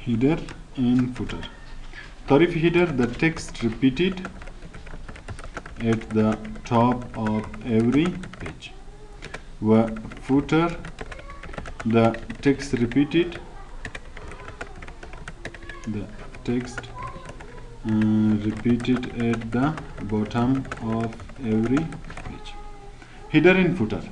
header and footer. تعریف header: the text repeated at the top of every page. و footer: the text repeated at the bottom of every page. header and footer.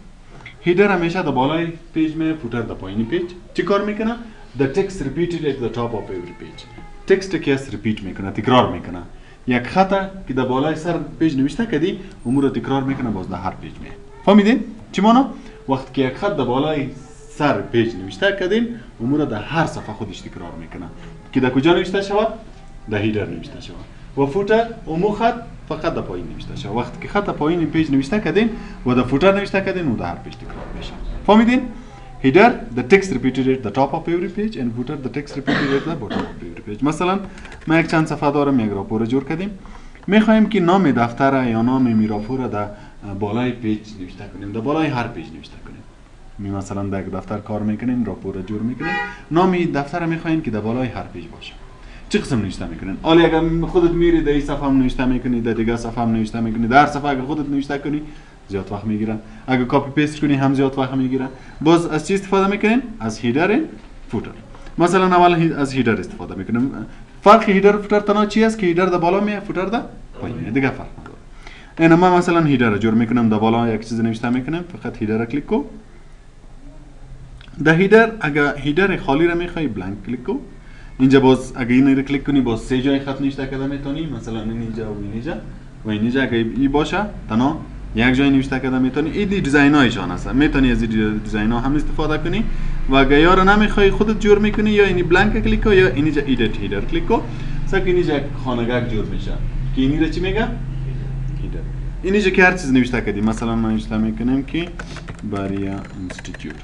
header हमेशा द بالای پیج में, footer the پایینی پیج. چی کار میکنه؟ the text repeated at the top of every page. تکست که است ریپیت میکنه، تکرار میکنه. یک خطا که در بالای سر پیج نوشته کردی، امور رو تکرار میکنه باز در هر پیج می. فهمیدین؟ چی مانا؟ وقتی که یک خط در بالای سر پیج نوشته کردین، امور رو در هر صفحه خودش تکرار میکنه. که در کجا نوشته شود؟ در هیدر نوشته شود. و فوتر امور خط فقط در پایین نوشته شود. وقتی که خط در پایین پیج نوشته کردین و در فوتر نوشته کردین، اون در هر پیج تکرار میشه. فهمیدین؟ header: the text repeated at the top of every page and footer: the text repeated at the bottom of every page. مثلا ما یک چند صفحه دارم، یک راپور جور کردیم، میخوایم که نام دفتر یا نام میراپور در بالای پیج نوشته کنیم، در بالای هر پیج نوشته کنیم. می مثلا در دفتر کار میکنین، راپور جور میکنین، نام دفتر میخواین که در بالای هر پیج باشه. چه قسم نوشته میکنین؟ حالا اگر خودت میری در این صفحه هم نوشته میکنی، در دیگه صفحه هم نوشته میکنی، در صفحه اگر خودت نوشته کنی زیاد وقت میگیرن. اگه کپی پیست کنی هم زیاد وقت میگیرن. باز از چی استفاده میکنین؟ از هیدر فوتر. مثلا اول از هیدر استفاده میکنیم. فرق هیدر و فوتر تنها چی است که هیدر در بالا میه، فوتر در پایین. دیگه فرق نداره. اینا ما مثلا هیدر رو جور میکنم، در بالا یک چیز نوشته میکنم، فقط هیدر رو کلیک کو. در هیدر اگه هیدر خالی رو میخوای بلانک کلیک کو. اینجا باز اگه این رو کلیک کنی باز سه جای خط نوشته کرده میتونی، مثلا اینجا و اینجا و اینجا اگه ای باشه تنها یک جای نوشته کرده میتونی. این دیزاین هایشان هست، میتونی از این دیزاین ها هم استفاده کنی و اگه یار نمیخوای خودت جور میکنی یا اینی بلانک کلیک کو یا اینجا ایدیت هیدر کلیک کو. سک اینجا خانگاه جور میشه که اینی رو چی میگه؟ هیدر. اینجا که هر چیز نوشته کردی، مثلا ما نوشته میکنیم که باریا اینستیتوت.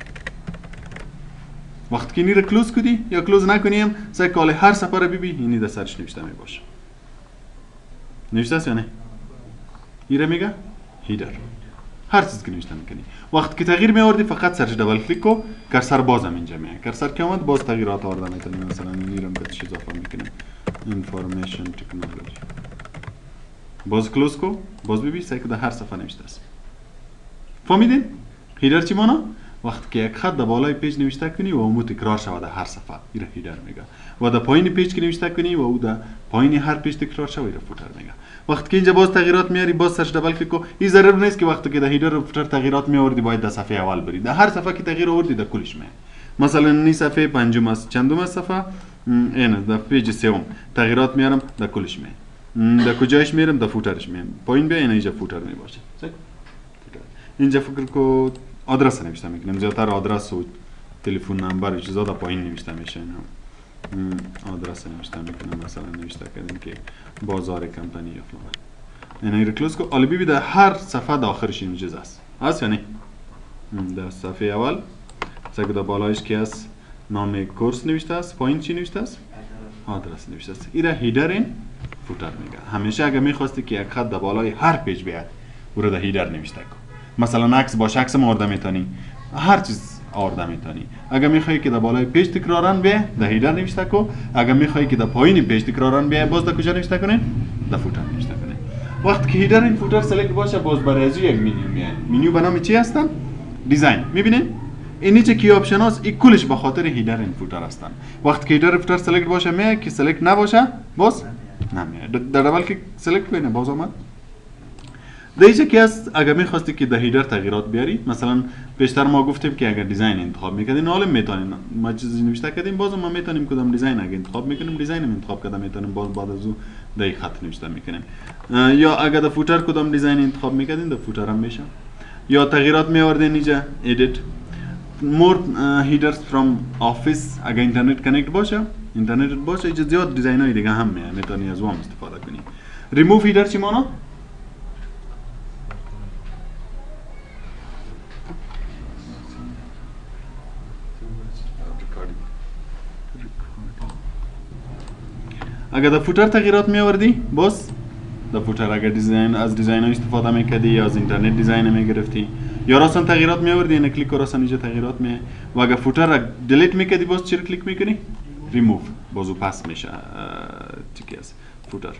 وقتی که اینی رو کلوز کنی یا کلوز نکنیم، سک کال هر صفحه رو ببین اینی در سرش نوشته میباشه. نوشته است یا نه؟ این رو میگه هیدر. هر چیز که نوشته میکنی. وقتی که تغییر میآوردی فقط سرش دبل کلیک کو، کرسر بازم اینجا میاد. کرسر که اومد باز تغییرات آورده میتونی. مثلا این رو بهش اضافه میکنیم. اینفورمیشن تکنولوژی. باز کلوز کو، باز ببین سعی در هر صفحه نوشته است. فهمیدین؟ هیدر چی مانا؟ وقتی که یک خط در بالای پیج نوشته کنی و اون تکرار شود در هر صفحه، این هیدر میگه. و در پایین پیج که نوشته کنی و او در پایین هر پیج تکرار شود، این فوتر میگه. وقتی که اینجا باز تغییرات میاری باز سرچ دبل کلیک کو. این ضرور نیست که وقتی که در هیدر و فوتر تغییرات میآوردی باید در صفحه اول بری. در هر صفحه که تغییر آوردی در کلش میاد. مثلا این صفحه پنجم است، چندم است صفحه؟ اینه در پیج سوم. تغییرات میارم در کلش میاد. در کجایش میارم؟ در فوترش میاد. پایین بیا اینجا فوتر میباشه. اینجا فکر کو آدرس نوشته میکنم. زیادتر آدرس و تلفن نمبر و چیزا در پایین نوشته میشه. آدرس نوشته میکنم، مثلا نوشته کردیم که بازار کمپانی یا فلان. اینا رو کلوز کو. حالا ببین در هر صفحه در آخرش این چیز است. هست یا نه؟ در صفحه اول سعی در بالایش که است نام کورس نوشته است، پایین چی نوشته است؟ آدرس نوشته است. این هیدر این فوتر میگه. همیشه اگه میخواستی که یک خط در بالای هر پیج بیاد، او رو در هیدر نوشته کن. مثلا عکس باشه، عکس آورده میتونی. هر چیز آورده میتونی. اگه میخوای که در بالای پیج تکرارن بیه، در هیدر نوشته کو. اگه میخوای که در پایین پیج تکرارن بیه، باز در کجا نوشته کنین؟ در فوتر نوشته کنین. وقتی که هیدر این فوتر سلکت باشه، باز برای از یک منیو میاد. منیو به نام چی هستن؟ دیزاین. میبینین؟ اینی چه کی آپشن هست، این کلش به خاطر هیدر این فوتر هستن. وقتی که هیدر فوتر سلکت باشه میاد، که سلکت نباشه، باز نمیاد. در اول که سلکت کنه باز اومد. دیگه که است اگر می‌خواستی که در هیدر تغییرات بیاری، مثلا پیشتر ما گفتیم که اگر دیزاین انتخاب می‌کردین، حالا میتونین ما چیزی نوشته کردیم، باز ما میتونیم کدام دیزاین اگه انتخاب می‌کنیم، دیزاین انتخاب کردم میتونیم باز بعد از اون در خط نوشته می‌کنیم. یا اگر در فوتر کدام دیزاین انتخاب می‌کردین، در فوتر هم میشه. یا تغییرات می‌آوردین اینجا edit more headers from office اگر اینترنت کانکت باشه، اینجا زیاد دیزاین‌های دیگه هم میتونی از اون استفاده کنی. remove header چی معنی؟ اگر در فوتر تغییرات میآوردی، باز در فوتر اگر دیزاین ها استفاده میکردی یا از اینترنت دیزاین میگرفتی یا راستن تغییرات میآوردی، این کلیک راستن اینجا تغییرات می. و اگر فوتر را دیلیت میکردی، باز چرا کلیک میکنی؟ ریموو بازو پس میشه چی است فوتر.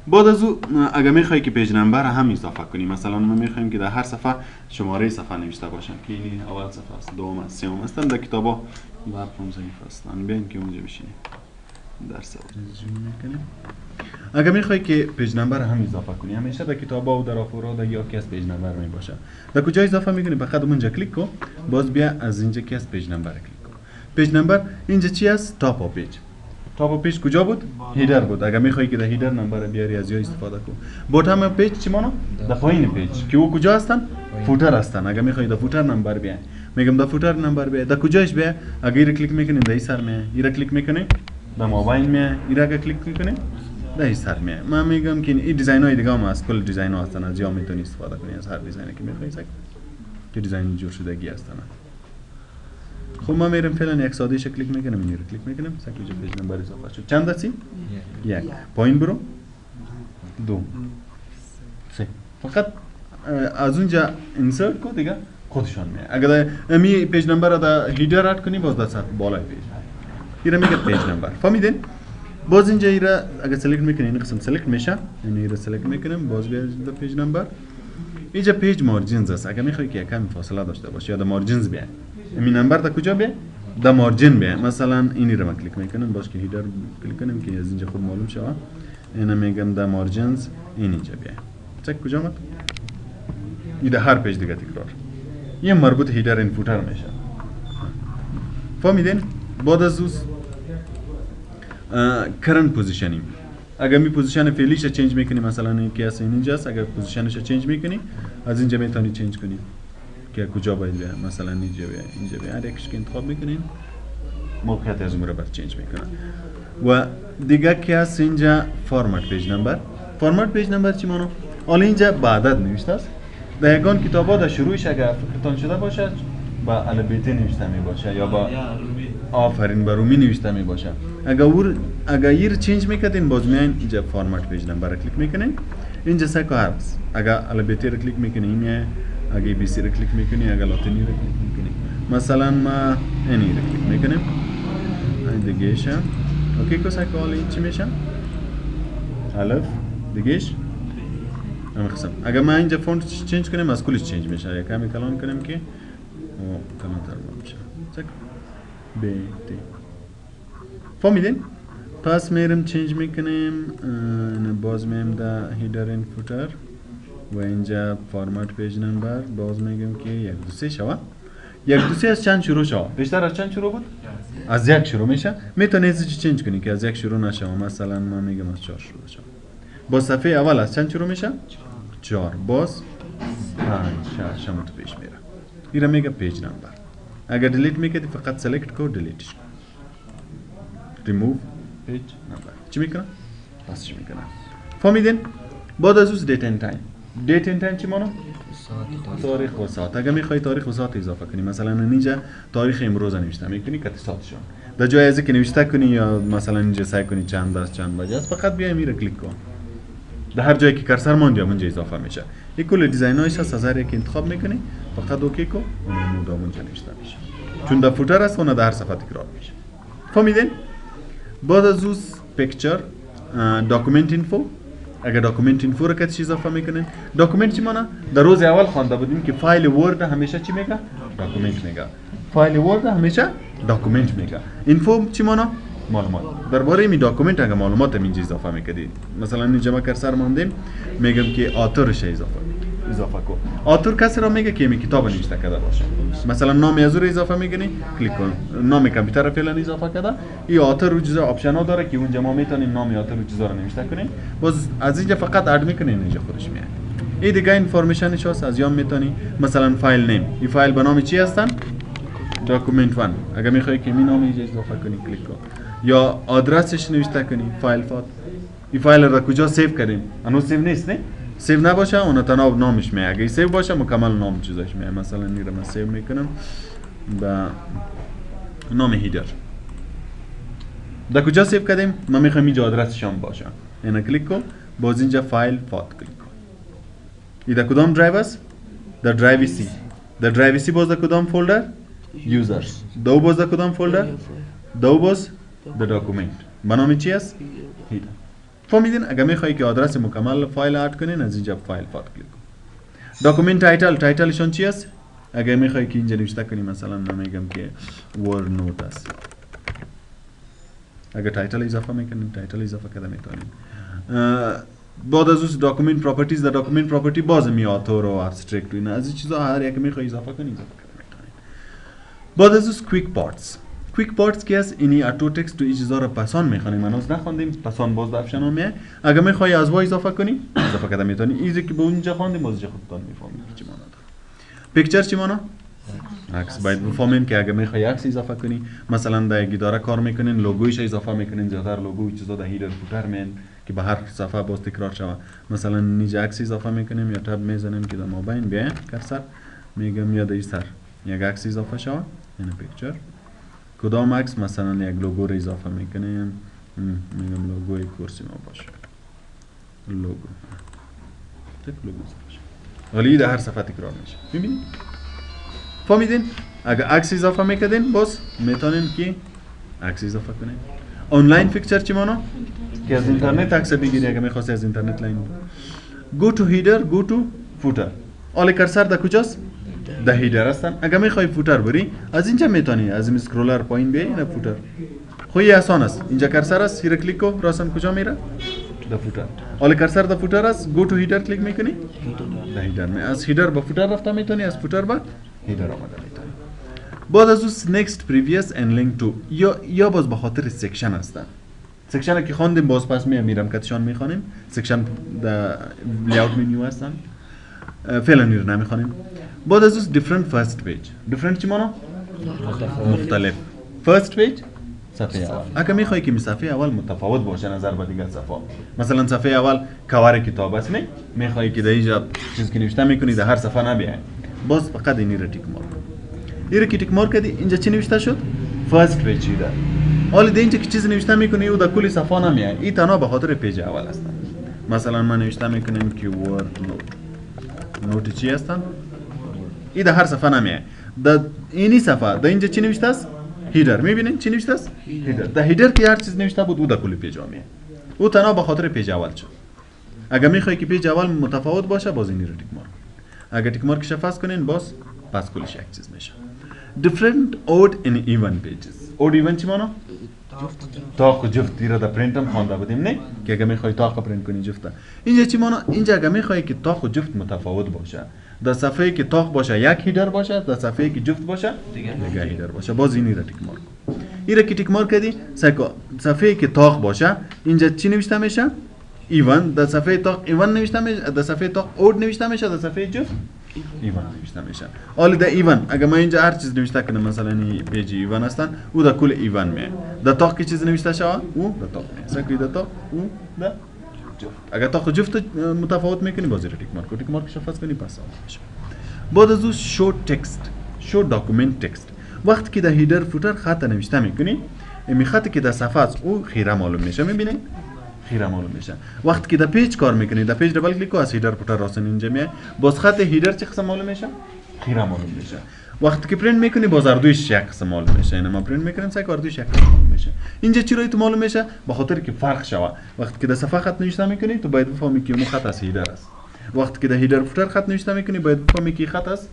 بعد از او اگر میخوای که پیج نمبر هم اضافه کنی، مثلا ما میخوایم که در هر صفحه شماره صفحه نوشته باشن که این اول صفحه است، دوم است، سوم است. در کتابا برپرم ضعیف هستن، بیاین که اونجا بشینیم درس رزومه میکنیم. اگر میخوای که پیج نمبر هم اضافه کنی، همیشه در کتابا و در افراد یا کی از پیج نمبر می باشه. در کجا اضافه میکنی؟ فقط اونجا کلیک کن، باز بیا از اینجا کی از پیج نمبر کلیک کن. پیج نمبر اینجا چی است؟ تاپ اپ پیج. تاپ اپ پیج کجا بود؟ هیدر بود. اگر میخوای که در هیدر نمبر بیاری از یا استفاده کن. باتم اپ پیج چی مانو؟ در پایین پیج که او کجا هستن؟ فوتر هستن. اگر میخوای در فوتر نمبر بیای، میگم در فوتر نمبر بیای، در کجاش بیای؟ اگر این کلیک میکنی در این سر میای، این کلیک میکنی در موبایل میای، این اگر کلیک میکنی در این سر میای. من میگم که این دیزاین های دیگه هم از کل دیزاین ها هستن، از یا میتونی استفاده کنی از هر دیزاینی که میخوای که دیزاین جور شدگی هستن. خب ما میرم فعلا یک ساده شکل کلیک میکنم، این رو کلیک میکنم، سکوجا پیج نمبر اضافه شد. چند هستی؟ یک. پایین برو. 2 3. فقط از اونجا اینسرت کو دیگه خودشان میاد. اگر می پیج نمبر را در هیدر اد کنی، باز در بالای پیج این میگه پیج نمبر. فهمیدین؟ باز اینجا ایرا اگر سلکت میکنین این قسم سلکت میشه، یعنی ایرا سلکت میکنم، باز بیاید در پیج نمبر. اینجا پیج مارجینز است. اگر میخوای که کمی فاصله داشته باشه یا در مارجینز بیاید، این نمبر تا کجا بیاید؟ در مارجین بیاید. مثلا اینی رو من کلیک میکنم، باز که هیدر کلیک کنم که از اینجا خود معلوم شه. اینا میگم در مارجینز این اینجا بیاید. چک کجا مت؟ این در هر پیج دیگه تکرار. این مربوط هیدر این فوتر میشه. فهمیدین؟ بعد از اون کرنت پوزیشنینگ. اگر می پوزیشن فعلیش چنج میکنی، مثلا این که است اینجا است، اگر پوزیشنش چنج میکنی از اینجا میتونی چنج کنی که کجا باید بیای، مثلا اینجا بیای، اینجا بیای، هر یکش که انتخاب میکنین موقعیت از اون رو بر چنج میکنه. و دیگه که است اینجا فرمت پیج نمبر. فرمت پیج نمبر چی مانو؟ حالا اینجا به عدد نوشته است. در یگان کتابا در شروعش اگر فکرتان شده باشه با الفبیت نوشته می باشه یا با آفرین بر رومی نوشته می باشه. اگر یه چنج میکنین، باز میاین اینجا فرمت پیج نمبر کلیک میکنین، اینجا سه کار هست. اگر الفبیت رو کلیک میکنی میای، اگر بی سی رو کلیک میکنی، اگر لاتینی رو کلیک میکنی. مثلا ما اینی رو کلیک میکنیم، این دیگه‌شه. اوکی که سه کار چی میشه؟ الف دیگه‌ش همین قسم. اگر ما اینجا فونت چنج کنیم از کلش چنج میشه. یک کمی کلان کنیم که کلان تر میشه. چک بی تی. فهمیدین؟ پس میرم چنج میکنیم، باز میرم در هیدر این فوتر و اینجا فرمت پیج نمبر، باز میگم که 1 2 3 شوه. 1 2 3 از چند شروع شوه؟ بیشتر از چند شروع بود؟ از یک شروع میشه. میتونی چی چنج کنی که از یک شروع نشه. مثلا من میگم از 4 شروع شه. با صفحه اول از چند شروع میشه؟ 4. باز 5 6 تو پیش میره. این میگه پیج نمبر. اگر دیلیت میکنی فقط سلکت کن، دیلیتش کن. ریموو پیج نمبر. چی میکنه؟ پسش میکنه. فهمیدین؟ بعد از اون دیت اند تایم. دیت اند تایم چی مانو؟ تاریخ و ساعت. اگر میخوای تاریخ و ساعت اضافه کنی، مثلا اینجا تاریخ امروز نوشته میکنی که ساعتشون. در جای از اینکه نوشته کنی یا مثلا اینجا سعی کنی چند است چند بجه است، فقط بیا میره کلیک کن. در هر جایی که کرسر ماند اونجا اضافه میشه. این کل دیزاینایش هست، از هر یکی انتخاب میکنی، فقط اوکی کن، اون مودام اونجا نوشته میشه. چون در فوتر است، اون در هر صفحه تکرار میشه. فهمیدین؟ بعد از اون پیکچر داکومنت اینفو. اگر داکومنت اینفو رو که چیز اضافه میکنین، داکومنت چی معنی؟ در روز اول خوانده بودیم که فایل ورد همیشه چی میگه؟ داکومنت میگه. فایل ورد همیشه داکومنت میگه. اینفو چی معنی؟ معلومات. درباره می داکومنت اگه معلومات اینجا اضافه میکنید، مثلا اینجا ما کرسر ماندیم، میگم که آتورش اضافه کن. آتور کسی را میگه که می کتاب نوشته کرده باشه. مثلا نام از رو اضافه میکنی، کلیک کن. نام کامپیوتر رو فعلا اضافه کرده. این آتور رو چیزا آپشن ها داره که اونجا ما میتونیم نام آتور رو چیزا رو نوشته کنیم. باز از اینجا فقط اد میکنین، اینجا خودش میاد. این دیگه اینفورمیشنش هست، از یام میتونی مثلا فایل نیم. این فایل به نام چی هستن؟ داکومنت 1. اگر میخوای که می نام اینجا اضافه کنی، کلیک کن. یا آدرسش نوشته کنی، فایل فات. این فایل را کجا سیو کردیم؟ هنوز سیو نیست نه؟ سیو نباشه اون تنها نامش میاد. اگه سیو باشه مکمل نام چیزاش میاد. مثلا این رو من سیو میکنم با نام هیدر. در کجا سیو کردیم؟ ما میخوایم اینجا آدرسش هم باشه. اینا کلیک کن، باز اینجا فایل فات کلیک کن. این در کدام درایو است؟ در درایو سی. در درایو سی باز در کدام فولدر؟ یوزرز. دو باز در کدام فولدر؟ دو باز the document به نام چی است؟ هیدر. فهمیدین؟ اگر میخوایی که آدرس مکمل فایل اد کنین از اینجا فایل فات کلیک کن. داکومنت تایتلشون چی است؟ اگر میخوایی که اینجا نوشته کنی مثلا من میگم که ور نوت است. اگر تایتل اضافه میکنین تایتل اضافه کرده میتونین. بعد از اون داکومنت پراپرتیز در داکومنت پراپرتی باز می آتور و ابسترکت و اینا از این چیزا هر یک میخوای اضافه کنی اضافه کنی. بعد از اون کویک پارتس. کویک پارتس که است اینی اتو تکست تو این چیزا رو پسان میخوانیم منوز نخوندیم پسان باز در افشان میه اگر میخوای از وا اضافه کنی اضافه کرده میتونی ایزی که به اونجا خواندیم باز اینجا خودتون میفهمید چی معنی داره. پیکچر چی معنی؟ عکس باید بفهمین که اگر میخوای عکس اضافه کنی مثلا در یک اداره کار میکنین لوگویش اضافه میکنین زیاتر لوگو چیزا در هیدر فوتر مین که به هر صفحه باز تکرار شوه مثلا اینجا عکس اضافه میکنیم یا تاب میزنیم که در مابین بیاین کرسر میگم یا در سر یک عکس اضافه شوه این پیکچر کدام عکس مثلا یک لوگو رو اضافه میکنیم میگم لوگوی کورسی ما باشه لوگو تک لوگو اضافه شد ولی در هر صفحه تکرار میشه ببینید فهمیدین اگر عکس اضافه میکردین باز میتونین که عکس اضافه کنین آنلاین پیکچر چی مانا که از اینترنت عکس بگیری اگر میخواستی از اینترنت لاین گو تو هیدر گو تو فوتر آل کرسر در کجاست در هیدر هستن اگر میخوای فوتر بری از اینجا میتونی از این اسکرولر پایین بیای نه فوتر خوی آسان است اینجا کرسر است هیر کلیک کو راسن کجا میره در فوتر آل کرسر در فوتر است گو تو هیدر کلیک میکنی در هیدر می از هیدر به فوتر رفته میتونی از فوتر به هیدر آمده میتونی بعد از اون next previous and link to یا باز به خاطر سکشن هستن سکشن که خواندیم باز پس میرم کتشان میخوانیم سکشن در لیاوت منیو هستن فعلا رو نمیخوانیم بعد از اون different first page different چی مانا؟ مختلف first page صفحه اول اگه میخوایی که صفحه اول متفاوت باشه نظر به دیگر صفحه مثلا صفحه اول کاور کتاب است میخوایی که در اینجا چیزی که نوشته میکنی در هر صفحه نبیه باز فقط اینی رو تیک مارک این رو که تیک مارک کردی اینجا چی نوشته شد فرست پیج ده حالا در اینجا که چیزی نوشته میکنی او در کلی صفحه نمیه این تنها به خاطر پیج اول هستن مثلا من نوشته میکنم که ورد نوت چی هستن این در هر صفحه نمیه در اینی صفحه در اینجا چی نوشته است هیدر میبینین چی نوشته است هیدر در هیدر که هر چیز نوشته بود او در کلی پیج میه او تنها به خاطر پیج اول شد اگر میخوای که پیج اول متفاوت باشه باز اینی رو تیک مارک اگر تیک مارکش فاز کنین باز پس کلش یک چیز میشه different odd and even pages odd even چی مانا تاق و جفت دیره در پرینت هم خوانده بودیم نه که اگر میخوای تاق پرینت کنی جفته اینجا چی مانا اینجا اگر میخوای که تاق و جفت متفاوت باشه در صفحه که تاق باشه یک هیدر باشه در صفحه که جفت باشه دیگه هیدر باشه باز اینی را تیک مارک این را که تیک مارک کردی صفحه که تاق باشه اینجا چی نوشته میشه ایوان در صفحه تاق ایوان نوشته میشه در صفحه تاق اود نوشته میشه در صفحه جفت ایوان نوشته میشه حالا در ایوان اگر من اینجا هر چیز نوشته کنم مثلا این پیج ایوان هستن او در کل ایوان میه در تاق که چیز نوشته شود او در تاق میه سکوی در تاق او در جفت اگر تاق جفت متفاوت میکنی بازی رو تیک مارک شفاف کنی پس آمده میشه بعد از اون شو تکست شو داکومنت تکست وقتی که در هیدر فوتر خط نوشته میکنی این خطی که در صفحه است او خیره معلوم میشه میبینید خیره معلوم میشه وقتی که در پیج کار میکنی در پیج دبل کلیک از هیدر فوتر راسن اینجا میای باز خط هیدر چه قسم معلوم میشه خیره معلوم میشه وقتی که پرینت میکنی باز اردویش یک قسم معلوم میشه یعنی ما پرینت میکنیم سعی اردویش یک قسم معلوم میشه اینجا چرا تو معلوم میشه به خاطر که فرق شوه وقتی که در صفحه خط نوشته میکنی تو باید بفهمی که اون خط از هیدر است وقتی که در هیدر فوتر خط نوشته میکنی باید بفهمی که خط از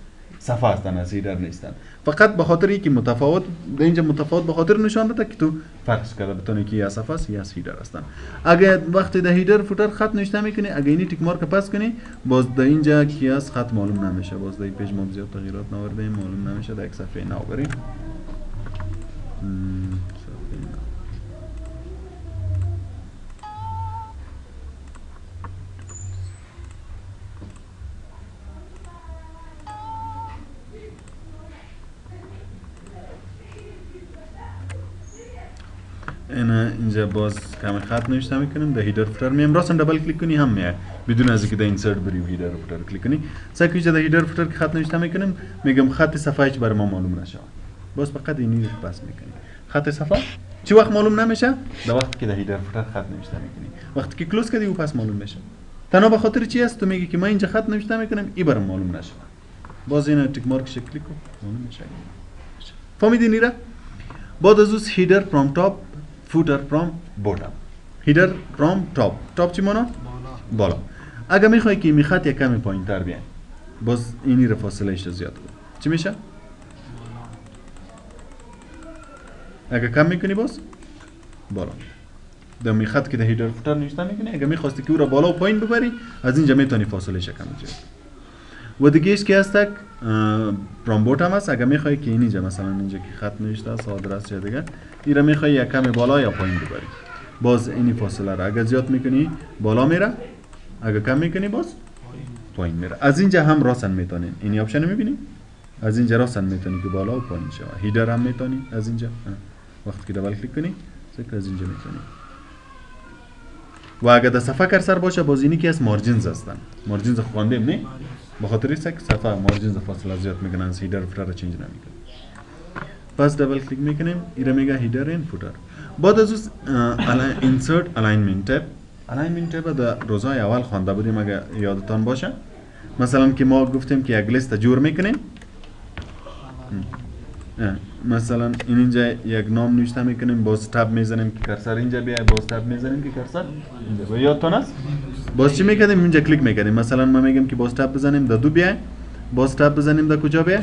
صفحه هستن از هیدر نیستن فقط به خاطر اینکه متفاوت در اینجا متفاوت به خاطر نشان داده که تو فرق کرده بتونی که یا صفحه است یا هیدر هستن اگه وقتی در هیدر فوتر خط نوشته میکنی اگه اینی تیک مارک پاس کنی باز در اینجا کی از خط معلوم نمیشه باز در پیج ما زیاد تغییرات نوردیم معلوم نمیشه در یک صفحه نو بریم اینجا باز کم خط نوشته میکنیم در هیدر فوتر میام راستن دبل کلیک کنی هم میاد بدون از اینکه در اینسرت بری هیدر فوتر کلیک کنی سعی در هیدر فوتر که خط نوشته میکنیم میگم خط صفحه چه برای ما معلوم نشه باز فقط اینی رو پاس میکنی خط صفحه چه وقت معلوم نمیشه در وقتی که در هیدر فوتر خط نوشته میکنی وقتی که کلوز کردی او پس معلوم میشه تنها به خاطر چی است تو میگی که من اینجا خط نوشته میکنم این برام معلوم نشه باز اینا تیک مارک کلیک کن معلوم میشه فهمیدین اینا بعد از اون هیدر فرام تاپ footer from bottom header from top چی مانا؟ بالا اگه میخوای که این خط یک کمی پایین تر بیای باز اینی رو فاصله ایش زیاد کن چی میشه؟ اگه کم میکنی باز بالا در می خط که در هیدر فوتر نوشته میکنی اگه میخواستی که او را بالا و پایین ببری از اینجا میتونی فاصله ایش کم زیاد و دیگه ایش که هستک from bottom هست اگه میخوای که اینجا مثلا اینجا که خط نوشته است آدرس یا دیگه این را میخوای یک کمی بالا یا پایین ببری باز اینی فاصله را اگه زیاد میکنی بالا میره اگه کم میکنی باز پایین میره از اینجا هم راستن میتونین اینی آپشن میبینی از اینجا راستن میتونی که بالا و پایین شوه هیدر هم میتونی از اینجا وقتی که دبل کلیک کنی سکر از اینجا میتونی و اگه در صفحه کرسر باشه باز اینی که از مارجینز هستن مارجینز خواندیم نه به خاطر است که صفحه مارجینز فاصله زیاد میکنن از هیدر فوتر چنج نمیکنه پس دبل کلیک میکنیم ایره میگه هیدر این فوتر بعد از insert alignment tab alignment tab در روزهای اول خوانده بودیم اگه یادتان باشه مثلا که ما گفتیم که یک لیست جور میکنیم مثلا اینجا یک نام نوشته میکنیم باز تب میزنیم که کرسر اینجا بیای باز تب میزنیم که کرسر اینجا یادتان است باز چی میکردیم اینجا کلیک میکردیم مثلا ما میگیم که باز تب بزنیم در 2 بیای باز تب بزنیم در کجا بیای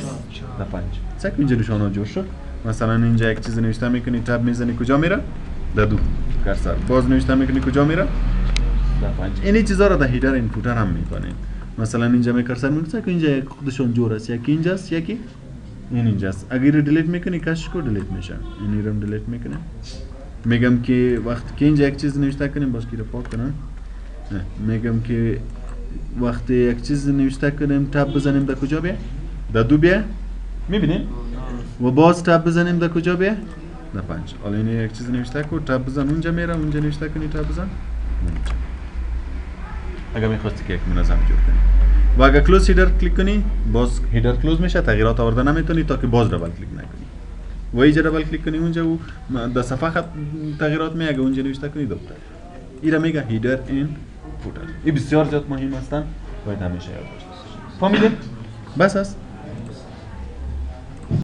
در 5 سک اینجا نشانه جور شد مثلا اینجا یک چیز نوشته میکنی تب میزنی کجا میره در 2 کرسر باز نوشته میکنی کجا میره در 5 اینی چیزا رو در هیدر این فوتر هم میکنیم مثلا اینجا می کرسر میکنی که اینجا خودشون جور است یکی اینجاست یکی این اینجاست اگر دیلیت میکنی کاش کو دیلیت میشه اینی رو دیلیت میکنه میگم که وقتی که اینجا یک چیز نوشته کنیم باز کی رو پاک کنم میگم که وقتی یک چیز نوشته کنیم تب بزنیم در کجا بیه در 2 بیه میبینین و باز تب بزنیم در کجا بیه در 5 حالا این یک چیز نوشته کو تب بزن اونجا میره اونجا نوشته کنی تب بزن اونجا اگر میخواستی که یک منظم جور کنی و اگر کلوز هیدر کلیک کنی باز هیدر کلوز میشه تغییرات آورده نمیتونی تا که باز دبل کلیک نکنی و اینجا دبل کلیک کنی اونجا و در صفحه خط تغییرات می اگه اونجا نوشته کنی دوباره اینا میگه هیدر این فوتر این بسیار زیاد مهم هستن باید همیشه یاد داشته باشید فهمیدین بس است